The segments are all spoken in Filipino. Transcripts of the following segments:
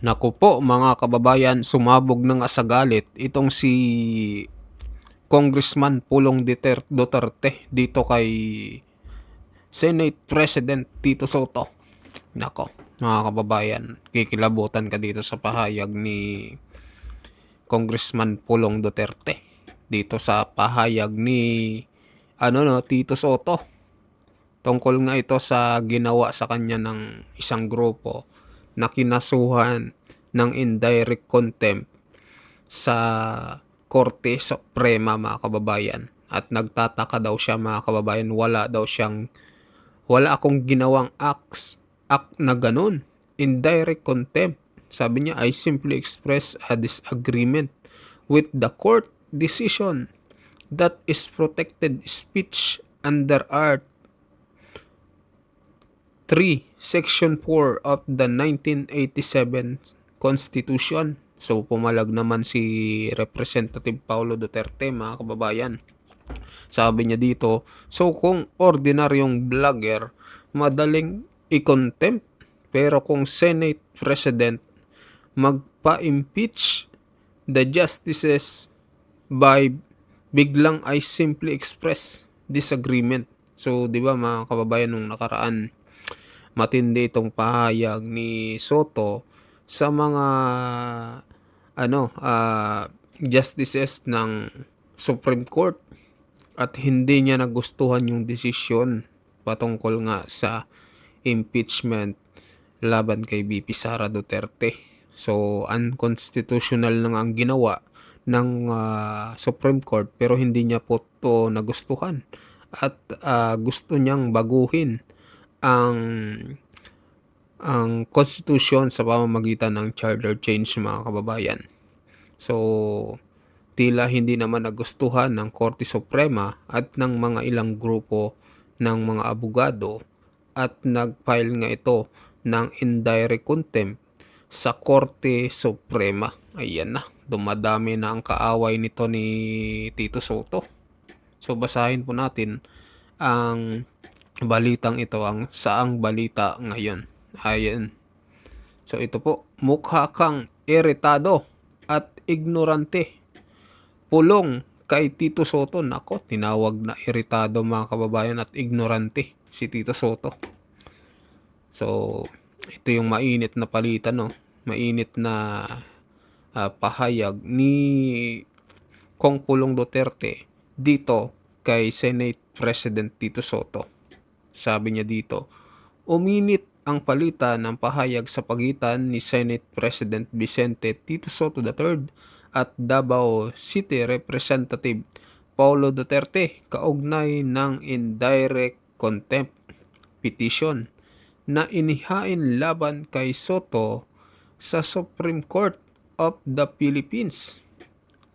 Naku po mga kababayan, sumabog na nga sa galit itong si Congressman Pulong Duterte dito kay Senate President Tito Soto. Nako, mga kababayan, kikilabutan ka dito sa pahayag ni Congressman Pulong Duterte dito sa pahayag ni Tito Soto. Tungkol nga ito sa ginawa sa kanya ng isang grupo na kinasuhan ng indirect contempt sa Korte Suprema, mga kababayan. At nagtataka daw siya, mga kababayan, wala akong ginawang act na ganun. Indirect contempt. Sabi niya, I simply express a disagreement with the court decision that is protected speech under Art 3, Section 4 of the 1987 Constitution. So, pumalag naman si Representative Paulo Duterte, mga kababayan. Sabi niya dito, so kung ordinaryong vlogger, madaling i-contempt. Pero kung Senate President, magpa-impeach the justices by biglang I simply express disagreement. So, di ba mga kababayan, nung nakaraan, matindi itong pahayag ni Soto sa mga justices ng Supreme Court at hindi niya nagustuhan yung desisyon patungkol nga sa impeachment laban kay VP Sara Duterte. So, unconstitutional na nga ang ginawa ng Supreme Court pero hindi niya po ito nagustuhan at gusto niyang baguhin ang Constitution sa pamamagitan ng charter change, mga kababayan. So, tila hindi naman nagustuhan ng Korte Suprema at ng mga ilang grupo ng mga abogado at nag-file nga ito ng indirect contempt sa Korte Suprema. Ayan na, dumadami na ang kaaway nito ni Tito Soto. So, basahin po natin ang balitang ito, ang saang balita ngayon. Ayan. So, ito po, mukha kang iritado at ignorante. Pulong kay Tito Soto. Nako, tinawag na iritado, mga kababayan, at ignorante si Tito Soto. So, ito yung mainit na palitan, no? Mainit na pahayag ni Kong Pulong Duterte dito kay Senate President Tito Soto. Sabi niya dito, uminit ang palitan ng pahayag sa pagitan ni Senate President Vicente Tito Soto III at Davao City Representative Paulo Duterte kaugnay ng indirect contempt petition na inihain laban kay Soto sa Supreme Court of the Philippines.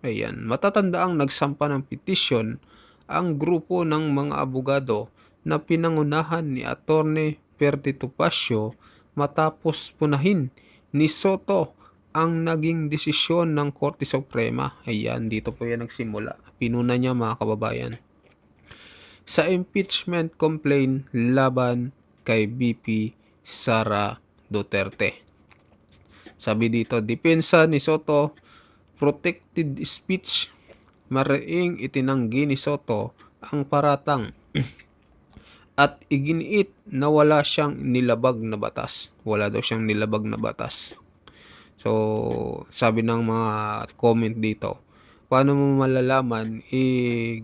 Ayan, matatandaang nagsampa ng petition ang grupo ng mga abogado na pinangunahan ni Attorney Perdi Topacio matapos punahin ni Soto ang naging desisyon ng Korte Suprema. Ayan, dito po yan nagsimula. Pinuna niya, mga kababayan, sa impeachment complaint laban kay VP Sara Duterte. Sabi dito, depensa ni Soto, protected speech. Mariing itinanggi ni Soto ang paratang at iginiit na wala siyang nilabag na batas. Wala daw siyang nilabag na batas. So, sabi ng mga comment dito, paano mo malalaman,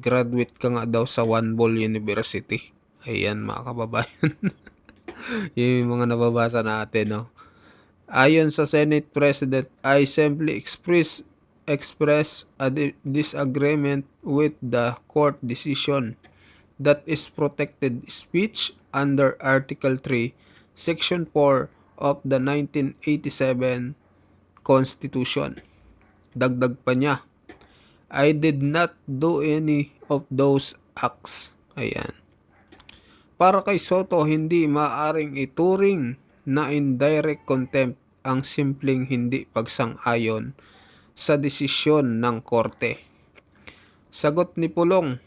graduate ka nga daw sa One Ball University. Ayan, mga kababayan. Yung mga nababasa natin, no? Ayon sa Senate President, I simply express a disagreement with the court decision that is protected speech under Article 3, Section 4 of the 1987 Constitution. Dagdag pa niya, I did not do any of those acts. Ayan. Para kay Soto, hindi maaring ituring na indirect contempt ang simpleng hindi pagsang-ayon sa desisyon ng korte. Sagot ni Pulong,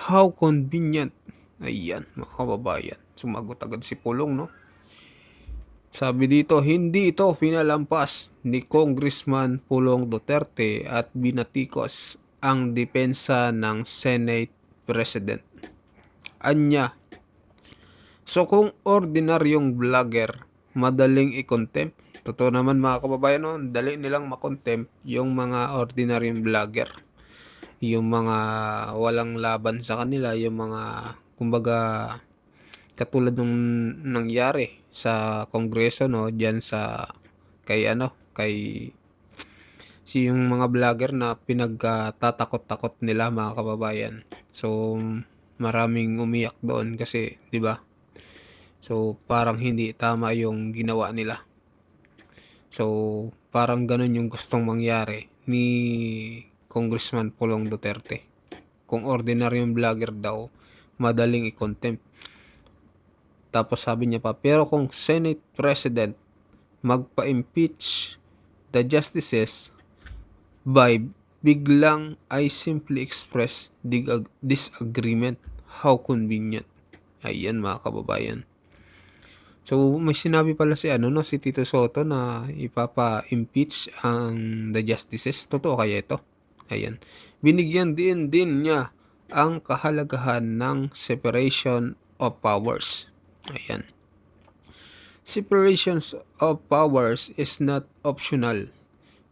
how convenient. Ayan, mga kababayan. Sumagot agad si Pulong, no? Sabi dito, hindi ito pinalampas ni Congressman Pulong Duterte at binatikos ang depensa ng Senate President. Anya, so kung ordinaryong vlogger, madaling i-contempt. Totoo naman mga kababayan, no? Dali nilang makontempt yung mga ordinaryong vlogger. Yung mga walang laban sa kanila, yung mga, kumbaga, katulad nung nangyari sa Kongreso, no, diyan sa kay yung mga vlogger na pinagtatakot-takot nila mga kababayan. So maraming umiyak doon kasi 'di ba? So parang hindi tama yung ginawa nila. So parang ganun yung gustong mangyari ni Congressman Pulong Duterte. Kung ordinaryong vlogger daw, madaling i-contempt. Tapos sabi niya pa, pero kung Senate President magpa-impeach the justices by biglang I simply express disagreement. How convenient. Ayan mga kababayan. So may sinabi pala si si Tito Soto na ipapa-impeach ang the justices. Totoo kaya ito? Ayan. Binigyan din niya ang kahalagahan ng separation of powers. Ayan. Separations of powers is not optional.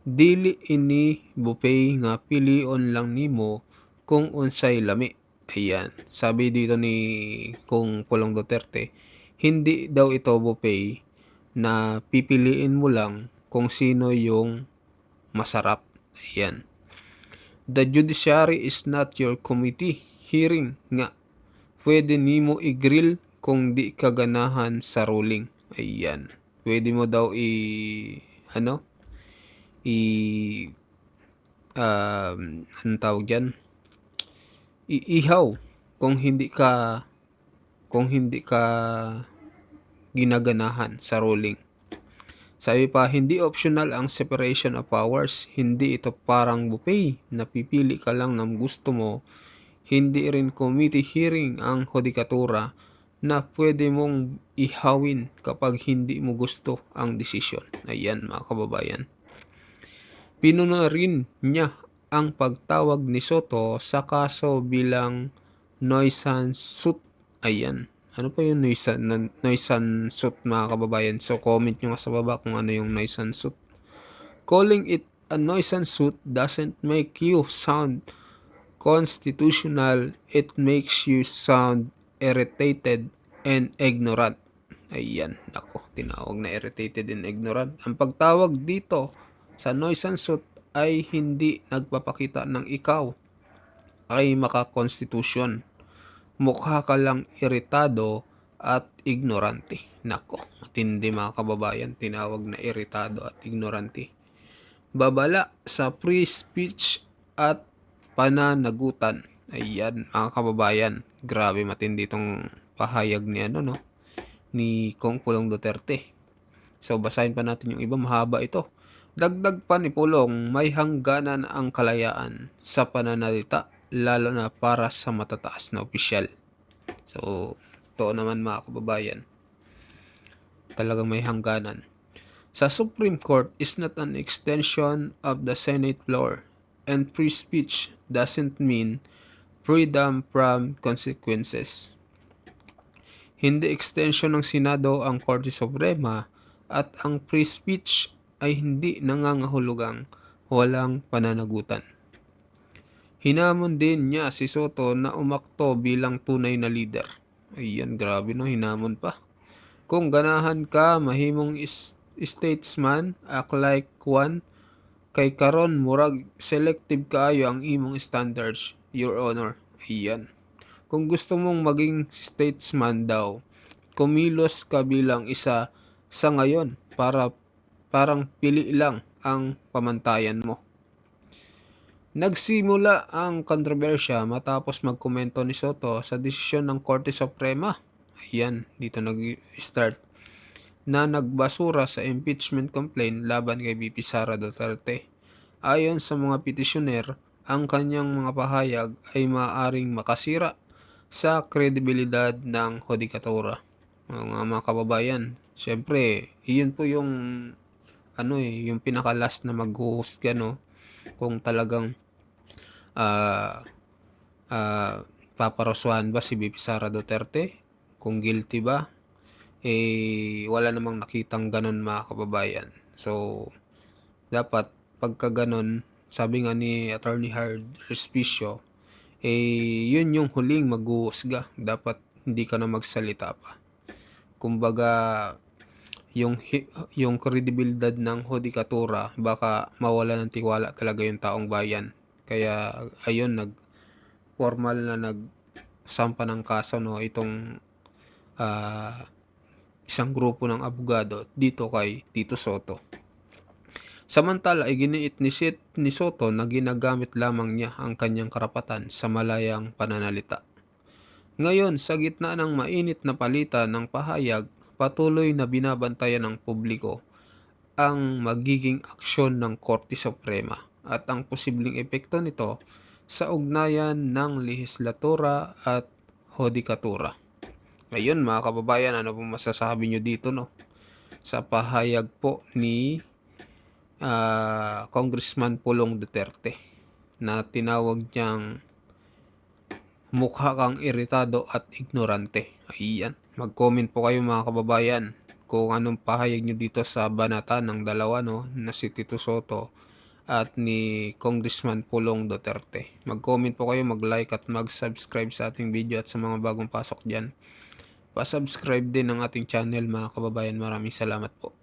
Dili ini bupay nga pilion lang nimo kung unsay lami. Ayan. Sabi dito ni Kung Pulong Duterte, hindi daw ito bupay na pipiliin mo lang kung sino yung masarap. Ayan. The judiciary is not your committee hearing nga. Pwede nimo i-grill kung di ka ganahan sa ruling. Ayan. Pwede mo daw anong tawag dyan? Iihaw kung hindi ka ginaganahan sa ruling. Sabi pa, hindi optional ang separation of powers. Hindi ito parang buffet na pipili ka lang ng gusto mo. Hindi rin committee hearing ang hudikatura na pwede mong ihawin kapag hindi mo gusto ang desisyon. Ayan mga kababayan. Pinuna rin niya ang pagtawag ni Soto sa kaso bilang nuisance suit. Ayan. Ano pa yung nuisance suit mga kababayan? So comment nyo nga sa baba kung ano yung nuisance suit. Calling it a nuisance suit doesn't make you sound constitutional. It makes you sound irritated and ignorant. Ayan. Nako, tinawag na irritated and ignorant. Ang pagtawag dito sa nuisance suit ay hindi nagpapakita ng ikaw ay makakonstitusyon. Mukha ka lang iritado at ignorante. Nako, matindi mga kababayan, tinawag na iritado at ignorante. Babala sa free speech at pananagutan. Ayan mga kababayan, grabe matindi itong pahayag ni ni Kong Pulong Duterte. So basahin pa natin yung iba, mahaba ito. Dagdag pa ni Pulong, may hangganan ang kalayaan sa pananalita, lalo na para sa matataas na opisyal. So, ito naman mga kababayan, talagang may hangganan. Sa Supreme Court is not an extension of the Senate floor, and free speech doesn't mean freedom from consequences. Hindi extension ng Senado ang Korte Suprema at ang free speech ay hindi nangangahulugang walang pananagutan. Hinamon din niya si Soto na umakto bilang tunay na leader. Ayan, grabe no, hinamon pa. Kung ganahan ka, mahimong statesman, act like one, kay karon murag selective kaayo ang imong standards, Your Honor. Ayan. Kung gusto mong maging statesman daw, kumilos ka bilang isa sa ngayon para parang pili lang ang pamantayan mo. Nagsimula ang kontrobersya matapos magkomento ni Soto sa desisyon ng Korte Suprema. Ayan, dito nag-start na nagbasura sa impeachment complaint laban kay VP Sara Duterte. Ayon sa mga petisyoner, ang kanyang mga pahayag ay maaaring makasira sa kredibilidad ng hudikatura. Mga kababayan, Siyempre iyon po yung ano, yung pinaka-last na maghuhusga 'no, kung talagang, ah, paparusahan ba si VP Sara Duterte, kung guilty ba. Wala namang nakitang gano'n mga kababayan. So, dapat pagka gano'n, sabi nga ni Attorney Hard Respicio, 'yun yung huling maghuhusga, dapat hindi ka na magsalita pa. Kumbaga yung yung kredibilidad ng hudikatura baka mawalan ng tiwala talaga yung taong bayan. Kaya ayun, formal na nagsampa ng kaso 'no, itong, ah, isang grupo ng abogado dito kay Tito Sotto. Samantala iginiit ni Soto na ginagamit lamang niya ang kanyang karapatan sa malayang pananalita. Ngayon, sa gitna ng mainit na palitan ng pahayag, patuloy na binabantayan ng publiko ang magiging aksyon ng Korte Suprema at ang posibleng epekto nito sa ugnayan ng lehislatura at hudikatura. Ngayon mga kababayan, ano pong masasabi nyo dito no? Sa pahayag po ni Congressman Pulong Duterte na tinawag niyang mukha kang iritado at ignorante. Ayan. Mag-comment po kayo mga kababayan kung anong pahayag nyo dito sa banata ng dalawa no, na si Tito Sotto at ni Congressman Pulong Duterte. Mag-comment po kayo, mag-like at mag-subscribe sa ating video at sa mga bagong pasok dyan. Pa-subscribe din ng ating channel mga kababayan. Maraming salamat po.